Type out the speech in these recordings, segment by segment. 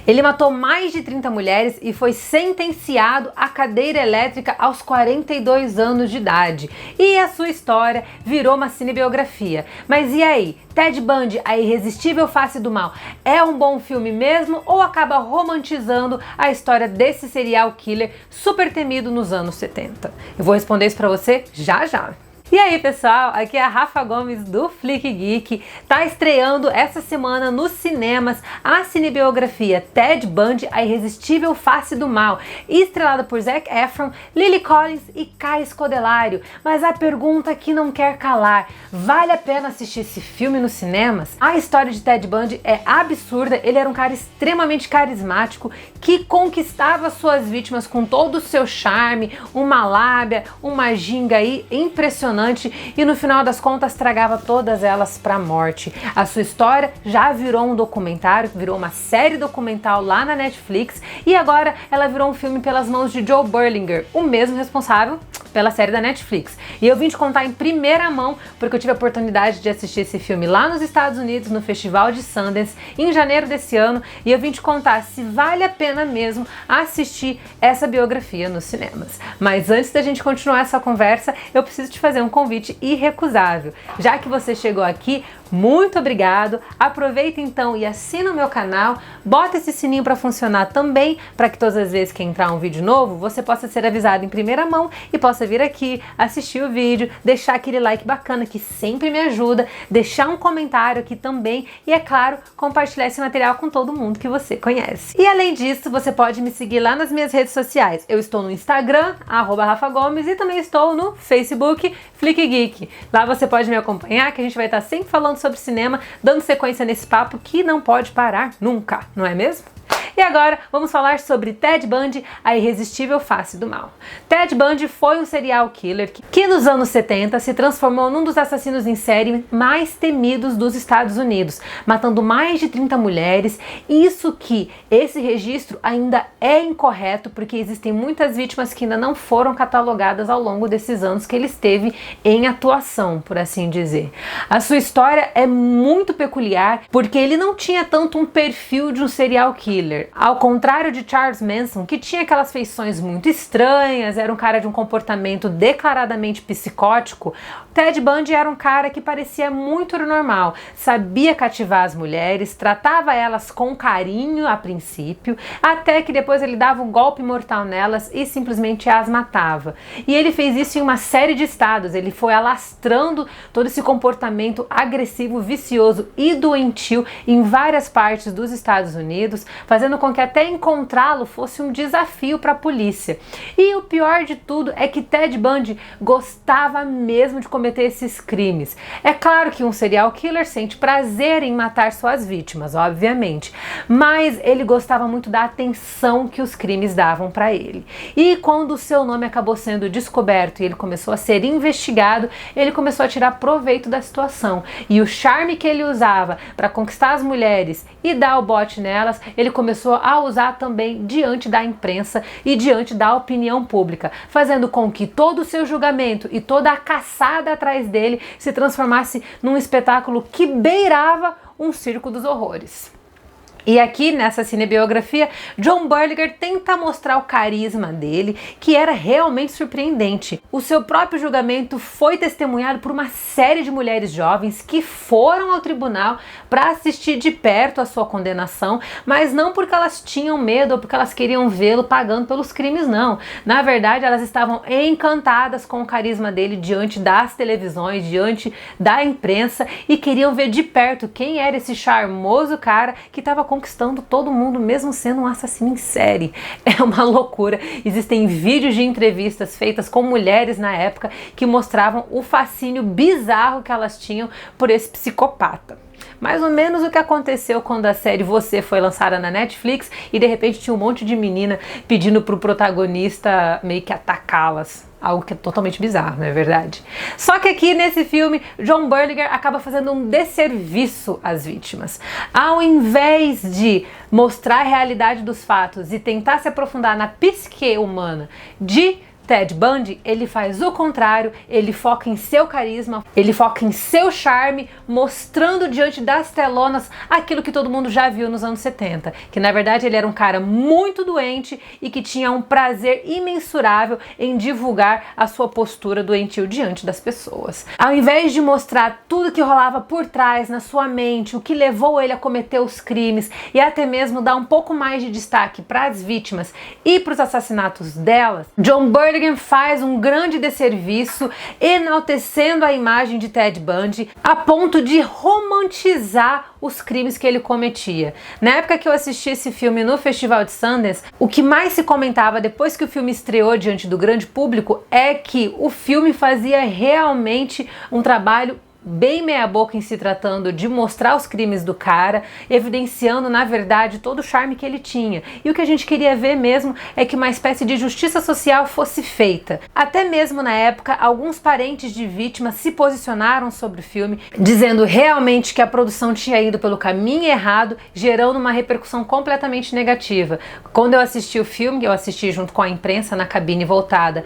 Ele matou mais de 30 mulheres e foi sentenciado à cadeira elétrica aos 42 anos de idade. E a sua história virou uma cinebiografia. Mas e aí? Ted Bundy, a irresistível face do mal, é um bom filme mesmo ou acaba romantizando a história desse serial killer super temido nos anos 70? Eu vou responder isso pra você já já. E aí pessoal, aqui é a Rafa Gomes do Flick Geek. Tá estreando essa semana nos cinemas a cinebiografia Ted Bundy, a irresistível face do mal, estrelada por Zac Efron, Lily Collins e Kai Scodelario. Mas a pergunta que não quer calar: vale a pena assistir esse filme nos cinemas? A história de Ted Bundy é absurda. Ele era um cara extremamente carismático que conquistava suas vítimas com todo o seu charme, uma lábia, uma ginga aí impressionante, e no final das contas tragava todas elas para a morte. A sua história já virou um documentário, virou uma série documental lá na Netflix, e agora ela virou um filme pelas mãos de Joe Berlinger, o mesmo responsável pela série da Netflix. E eu vim te contar em primeira mão, porque eu tive a oportunidade de assistir esse filme lá nos Estados Unidos, no Festival de Sundance, em janeiro desse ano, e eu vim te contar se vale a pena mesmo assistir essa biografia nos cinemas. Mas antes da gente continuar essa conversa, eu preciso te fazer um convite irrecusável. Já que você chegou aqui, muito obrigado. Aproveita então e assina o meu canal, bota esse sininho para funcionar também, para que todas as vezes que entrar um vídeo novo, você possa ser avisado em primeira mão e possa vir aqui, assistir o vídeo, deixar aquele like bacana que sempre me ajuda, deixar um comentário aqui também e, é claro, compartilhar esse material com todo mundo que você conhece. E além disso, você pode me seguir lá nas minhas redes sociais. Eu estou no Instagram, @RafaGomes, e também estou no Facebook, Flick Geek. Lá você pode me acompanhar, que a gente vai estar sempre falando sobre cinema, dando sequência nesse papo que não pode parar nunca, não é mesmo? E agora vamos falar sobre Ted Bundy, a irresistível face do mal. Ted Bundy foi um serial killer que nos anos 70 se transformou num dos assassinos em série mais temidos dos Estados Unidos, matando mais de 30 mulheres. Isso que esse registro ainda é incorreto, porque existem muitas vítimas que ainda não foram catalogadas ao longo desses anos que ele esteve em atuação, por assim dizer. A sua história é muito peculiar, porque ele não tinha tanto um perfil de um serial killer. Ao contrário de Charles Manson, que tinha aquelas feições muito estranhas, era um cara de um comportamento declaradamente psicótico, Ted Bundy era um cara que parecia muito normal, sabia cativar as mulheres, tratava elas com carinho a princípio, até que depois ele dava um golpe mortal nelas e simplesmente as matava. E ele fez isso em uma série de estados, ele foi alastrando todo esse comportamento agressivo, vicioso e doentio em várias partes dos Estados Unidos, fazendo com que até encontrá-lo fosse um desafio para a polícia. E o pior de tudo é que Ted Bundy gostava mesmo de cometer esses crimes. É claro que um serial killer sente prazer em matar suas vítimas, obviamente, mas ele gostava muito da atenção que os crimes davam para ele. E quando o seu nome acabou sendo descoberto e ele começou a ser investigado, ele começou a tirar proveito da situação. E o charme que ele usava para conquistar as mulheres e dar o bote nelas, ele começou a usar também diante da imprensa e diante da opinião pública, fazendo com que todo o seu julgamento e toda a caçada atrás dele se transformasse num espetáculo que beirava um circo dos horrores. E aqui nessa cinebiografia, John Berlinger tenta mostrar o carisma dele, que era realmente surpreendente. O seu próprio julgamento foi testemunhado por uma série de mulheres jovens que foram ao tribunal para assistir de perto a sua condenação, mas não porque elas tinham medo ou porque elas queriam vê-lo pagando pelos crimes, não. Na verdade, elas estavam encantadas com o carisma dele diante das televisões, diante da imprensa, e queriam ver de perto quem era esse charmoso cara que estava conquistando todo mundo, mesmo sendo um assassino em série. É uma loucura. Existem vídeos de entrevistas feitas com mulheres na época que mostravam o fascínio bizarro que elas tinham por esse psicopata. Mais ou menos o que aconteceu quando a série Você foi lançada na Netflix e de repente tinha um monte de menina pedindo pro protagonista meio que atacá-las. Algo que é totalmente bizarro, não é verdade? Só que aqui nesse filme, John Berlinger acaba fazendo um desserviço às vítimas. Ao invés de mostrar a realidade dos fatos e tentar se aprofundar na psique humana de Ted Bundy, ele faz o contrário, ele foca em seu carisma, ele foca em seu charme, mostrando diante das telonas aquilo que todo mundo já viu nos anos 70, que na verdade ele era um cara muito doente e que tinha um prazer imensurável em divulgar a sua postura doentio diante das pessoas. Ao invés de mostrar tudo que rolava por trás na sua mente, o que levou ele a cometer os crimes e até mesmo dar um pouco mais de destaque para as vítimas e para os assassinatos delas, John Burdigan faz um grande desserviço enaltecendo a imagem de Ted Bundy a ponto de romantizar os crimes que ele cometia. Na época que eu assisti esse filme no Festival de Sundance, o que mais se comentava depois que o filme estreou diante do grande público é que o filme fazia realmente um trabalho bem meia-boca em se tratando de mostrar os crimes do cara, evidenciando, na verdade, todo o charme que ele tinha. E o que a gente queria ver mesmo é que uma espécie de justiça social fosse feita. Até mesmo na época, alguns parentes de vítimas se posicionaram sobre o filme, dizendo realmente que a produção tinha ido pelo caminho errado, gerando uma repercussão completamente negativa. Quando eu assisti o filme, eu assisti junto com a imprensa na cabine voltada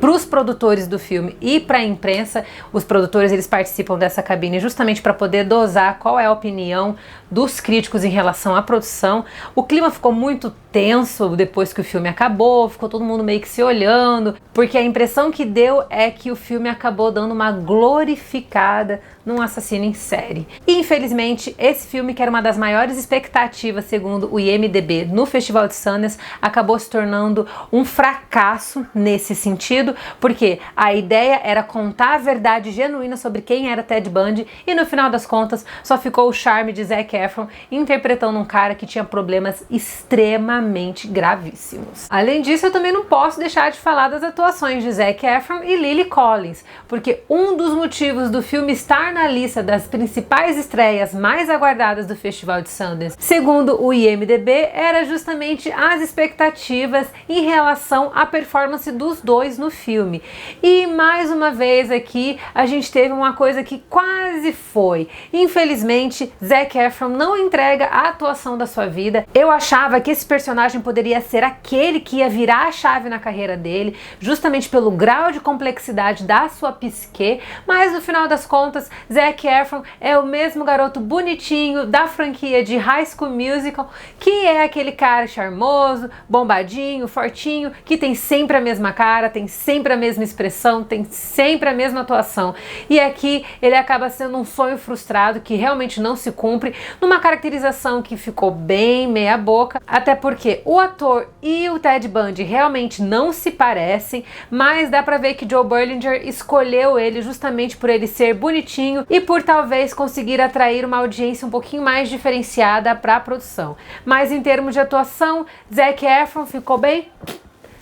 para os produtores do filme e para a imprensa. Os produtores, eles participam dessa cabine justamente para poder dosar qual é a opinião dos críticos em relação à produção. O clima ficou muito tenso depois que o filme acabou, ficou todo mundo meio que se olhando, porque a impressão que deu é que o filme acabou dando uma glorificada num assassino em série. E infelizmente, esse filme, que era uma das maiores expectativas segundo o IMDb no Festival de Sundance, acabou se tornando um fracasso nesse sentido, porque a ideia era contar a verdade genuína sobre quem era Ted Bundy e no final das contas só ficou o charme de Zac Efron interpretando um cara que tinha problemas extremamente gravíssimos. Além disso, eu também não posso deixar de falar das atuações de Zac Efron e Lily Collins, porque um dos motivos do filme estar na lista das principais estreias mais aguardadas do Festival de Sundance, segundo o IMDb, era justamente as expectativas em relação à performance dos dois no filme. E mais uma vez aqui a gente teve uma coisa que quase foi. Infelizmente, Zac Efron não entrega a atuação da sua vida. Eu achava que esse personagem poderia ser aquele que ia virar a chave na carreira dele, justamente pelo grau de complexidade da sua psique, mas no final das contas, Zac Efron é o mesmo garoto bonitinho da franquia de High School Musical, que é aquele cara charmoso, bombadinho, fortinho, que tem sempre a mesma cara, tem sempre a mesma expressão, tem sempre a mesma atuação. E aqui ele acaba sendo um sonho frustrado que realmente não se cumpre, numa caracterização que ficou bem meia boca, até porque o ator e o Ted Bundy realmente não se parecem, mas dá pra ver que Joe Berlinger escolheu ele justamente por ele ser bonitinho e por talvez conseguir atrair uma audiência um pouquinho mais diferenciada para a produção. Mas em termos de atuação, Zac Efron ficou bem?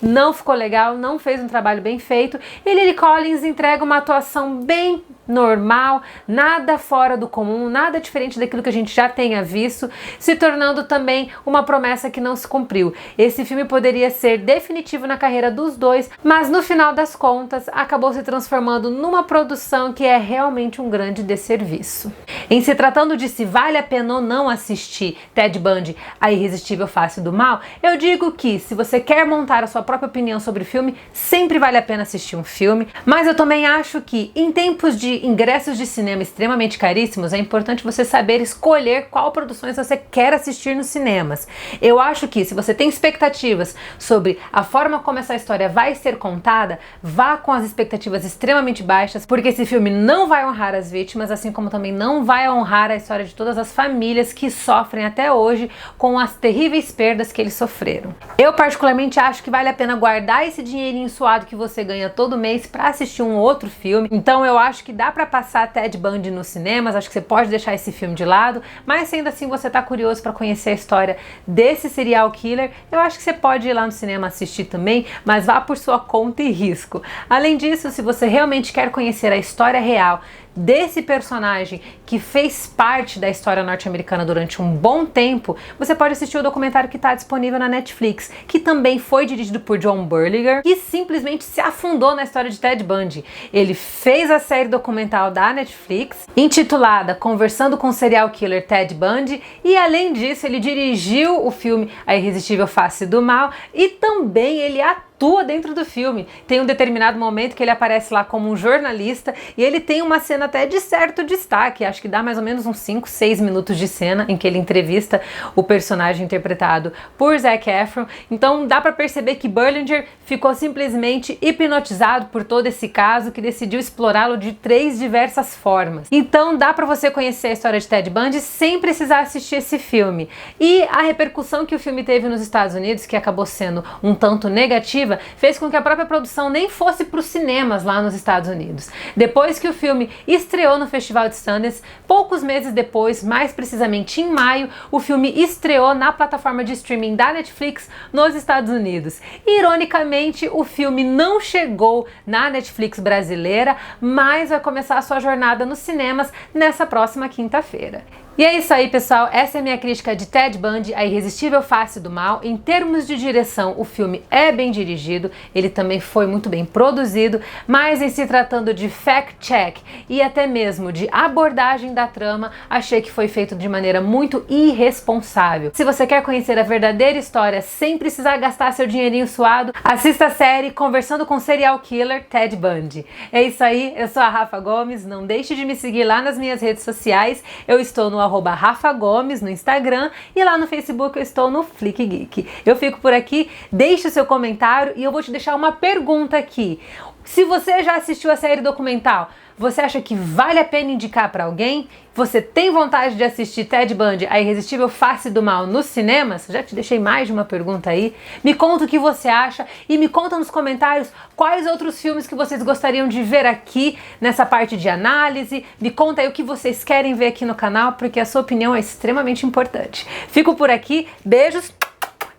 Não ficou legal, não fez um trabalho bem feito. E Lily Collins entrega uma atuação bem normal, nada fora do comum, nada diferente daquilo que a gente já tenha visto, se tornando também uma promessa que não se cumpriu. Esse filme poderia ser definitivo na carreira dos dois, mas no final das contas acabou se transformando numa produção que é realmente um grande desserviço. Em se tratando de se vale a pena ou não assistir Ted Bundy, A Irresistível Face do Mal, eu digo que se você quer montar a sua própria opinião sobre o filme, sempre vale a pena assistir um filme, mas eu também acho que em tempos de ingressos de cinema extremamente caríssimos, é importante você saber escolher qual produções você quer assistir nos cinemas. Eu acho que se você tem expectativas sobre a forma como essa história vai ser contada, vá com as expectativas extremamente baixas, porque esse filme não vai honrar as vítimas, assim como também não vai honrar a história de todas as famílias que sofrem até hoje com as terríveis perdas que eles sofreram. Eu particularmente acho que vale a pena guardar esse dinheirinho suado que você ganha todo mês para assistir um outro filme, então eu acho que dá para passar Ted Bundy nos cinemas, acho que você pode deixar esse filme de lado, mas se ainda assim você tá curioso para conhecer a história desse serial killer, eu acho que você pode ir lá no cinema assistir também, mas vá por sua conta e risco. Além disso, se você realmente quer conhecer a história real desse personagem que fez parte da história norte-americana durante um bom tempo, você pode assistir o documentário que está disponível na Netflix, que também foi dirigido por John Berlinger, que simplesmente se afundou na história de Ted Bundy. Ele fez a série documental da Netflix, intitulada Conversando com o Serial Killer Ted Bundy, e além disso ele dirigiu o filme A Irresistível Face do Mal e também ele atuou atua dentro do filme. Tem um determinado momento que ele aparece lá como um jornalista e ele tem uma cena até de certo destaque, acho que dá mais ou menos uns 5, 6 minutos de cena em que ele entrevista o personagem interpretado por Zac Efron. Então dá pra perceber que Berlinger ficou simplesmente hipnotizado por todo esse caso, que decidiu explorá-lo de 3 diversas formas. Então dá pra você conhecer a história de Ted Bundy sem precisar assistir esse filme. E a repercussão que o filme teve nos Estados Unidos, que acabou sendo um tanto negativa, fez com que a própria produção nem fosse para os cinemas lá nos Estados Unidos. Depois que o filme estreou no Festival de Sundance, poucos meses depois, mais precisamente em maio, o filme estreou na plataforma de streaming da Netflix nos Estados Unidos. Ironicamente, o filme não chegou na Netflix brasileira, mas vai começar a sua jornada nos cinemas nessa próxima quinta-feira. E é isso aí, pessoal, essa é a minha crítica de Ted Bundy, A Irresistível Face do Mal. Em termos de direção, o filme é bem dirigido, ele também foi muito bem produzido, mas em se tratando de fact-check e até mesmo de abordagem da trama, achei que foi feito de maneira muito irresponsável. Se você quer conhecer a verdadeira história sem precisar gastar seu dinheirinho suado, assista a série Conversando com Serial Killer, Ted Bundy. É isso aí, eu sou a Rafa Gomes, não deixe de me seguir lá nas minhas redes sociais, eu estou no @Rafa Gomes no Instagram e lá no Facebook eu estou no Flick Geek. Eu fico por aqui, deixe o seu comentário e eu vou te deixar uma pergunta aqui. Se você já assistiu a série documental, você acha que vale a pena indicar para alguém? Você tem vontade de assistir Ted Bundy, A Irresistível Face do Mal nos cinemas? Já te deixei mais de uma pergunta aí. Me conta o que você acha e me conta nos comentários quais outros filmes que vocês gostariam de ver aqui nessa parte de análise. Me conta aí o que vocês querem ver aqui no canal, porque a sua opinião é extremamente importante. Fico por aqui, beijos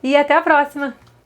e até a próxima!